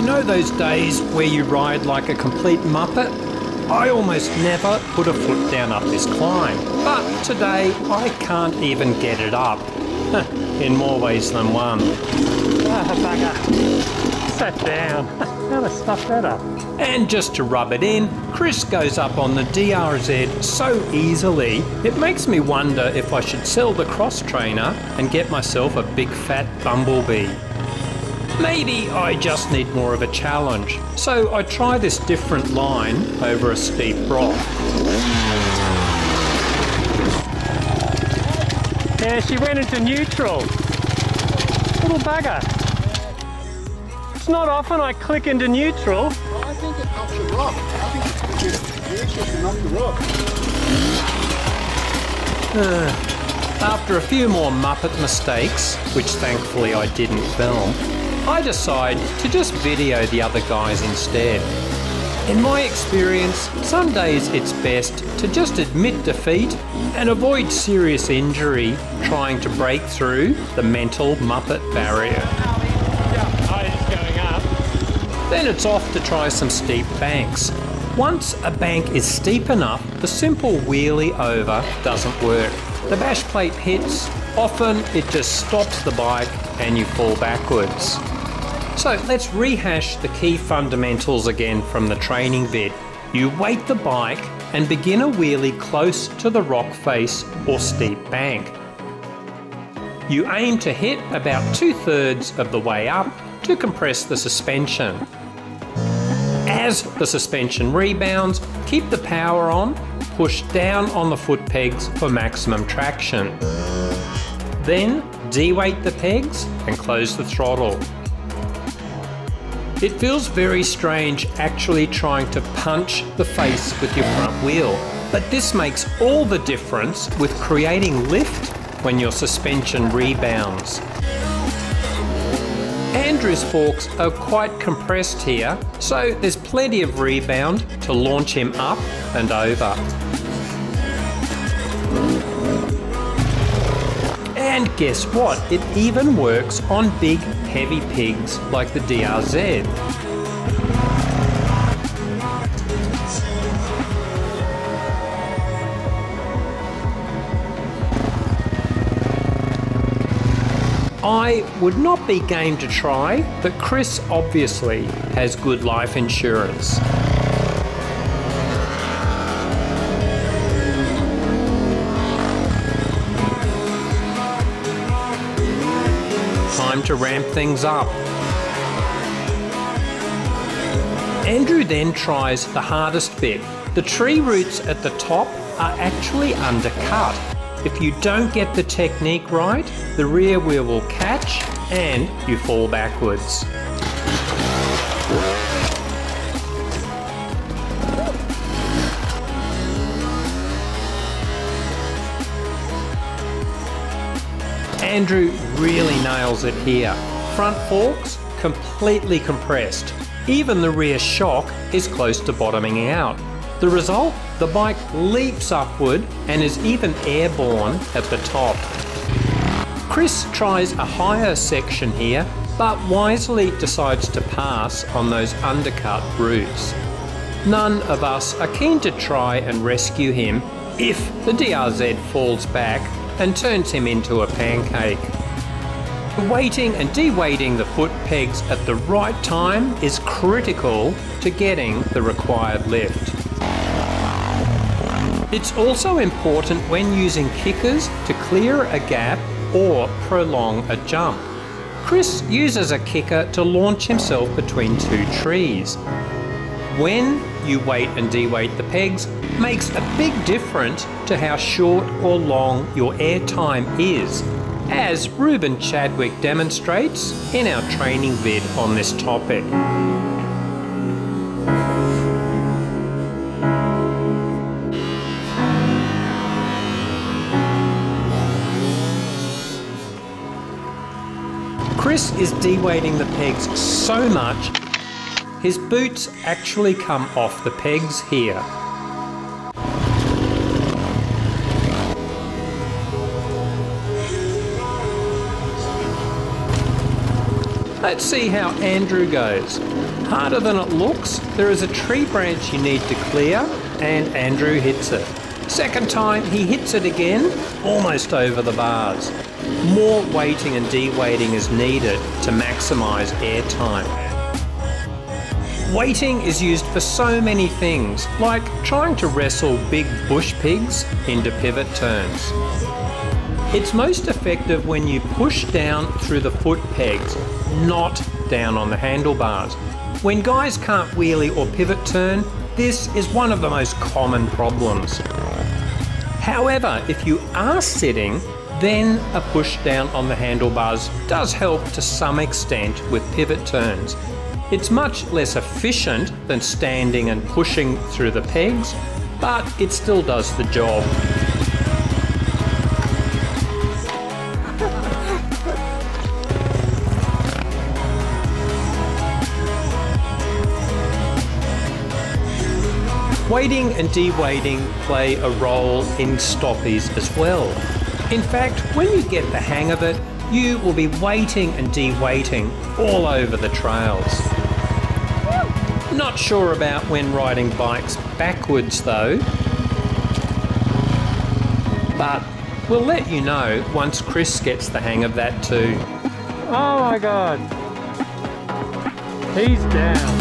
know those days where you ride like a complete muppet? I almost never put a foot down up this climb, but today I can't even get it up. In more ways than one. Ah, bugger. Sat down. How to stuff that up? And just to rub it in, Chris goes up on the DRZ so easily, it makes me wonder if I should sell the cross trainer and get myself a big fat bumblebee. Maybe I just need more of a challenge, so I try this different line over a steep rock. Yeah, she went into neutral. Little bugger. It's not often I click into neutral. Well, I think it helps the rock. I think it's just enough the rock. After a few more Muppet mistakes, which thankfully I didn't film, I decide to just video the other guys instead. In my experience, some days it's best to just admit defeat and avoid serious injury trying to break through the mental Muppet barrier. Then it's off to try some steep banks. Once a bank is steep enough, the simple wheelie over doesn't work. The bash plate hits, often it just stops the bike and you fall backwards. So let's rehash the key fundamentals again from the training vid. You weight the bike and begin a wheelie close to the rock face or steep bank. You aim to hit about 2/3 of the way up to compress the suspension. As the suspension rebounds, keep the power on, push down on the foot pegs for maximum traction. Then de-weight the pegs and close the throttle. It feels very strange actually trying to punch the face with your front wheel, but this makes all the difference with creating lift when your suspension rebounds. Andrew's forks are quite compressed here, so there's plenty of rebound to launch him up and over. And guess what? It even works on big, heavy pigs like the DRZ. I would not be game to try, but Chris obviously has good life insurance. Time to ramp things up. Andrew then tries the hardest bit. The tree roots at the top are actually undercut. If you don't get the technique right, the rear wheel will catch and you fall backwards. Andrew really nails it here. Front forks completely compressed. Even the rear shock is close to bottoming out. The result? The bike leaps upward and is even airborne at the top. Chris tries a higher section here, but wisely decides to pass on those undercut roots. None of us are keen to try and rescue him if the DRZ falls back and turns him into a pancake. Weighting and de-weighting the foot pegs at the right time is critical to getting the required lift. It's also important when using kickers to clear a gap or prolong a jump. Chris uses a kicker to launch himself between two trees. When you weight and de-weight the pegs makes a big difference to how short or long your air time is, as Ruben Chadwick demonstrates in our training vid on this topic. Chris is de-weighting the pegs so much, his boots actually come off the pegs here. Let's see how Andrew goes. Harder than it looks, there is a tree branch you need to clear, and Andrew hits it. Second time, he hits it again, almost over the bars. More weighting and de-weighting is needed to maximise air time. Weighting is used for so many things, like trying to wrestle big bush pigs into pivot turns. It's most effective when you push down through the foot pegs, not down on the handlebars. When guys can't wheelie or pivot turn, this is one of the most common problems. However, if you are sitting, then a push down on the handlebars does help to some extent with pivot turns. It's much less efficient than standing and pushing through the pegs, but it still does the job. Weighting and de-weighting play a role in stoppies as well. In fact, when you get the hang of it, you will be weighting and de-weighting all over the trails. Not sure about when riding bikes backwards though, but we'll let you know once Chris gets the hang of that too. Oh my god, he's down.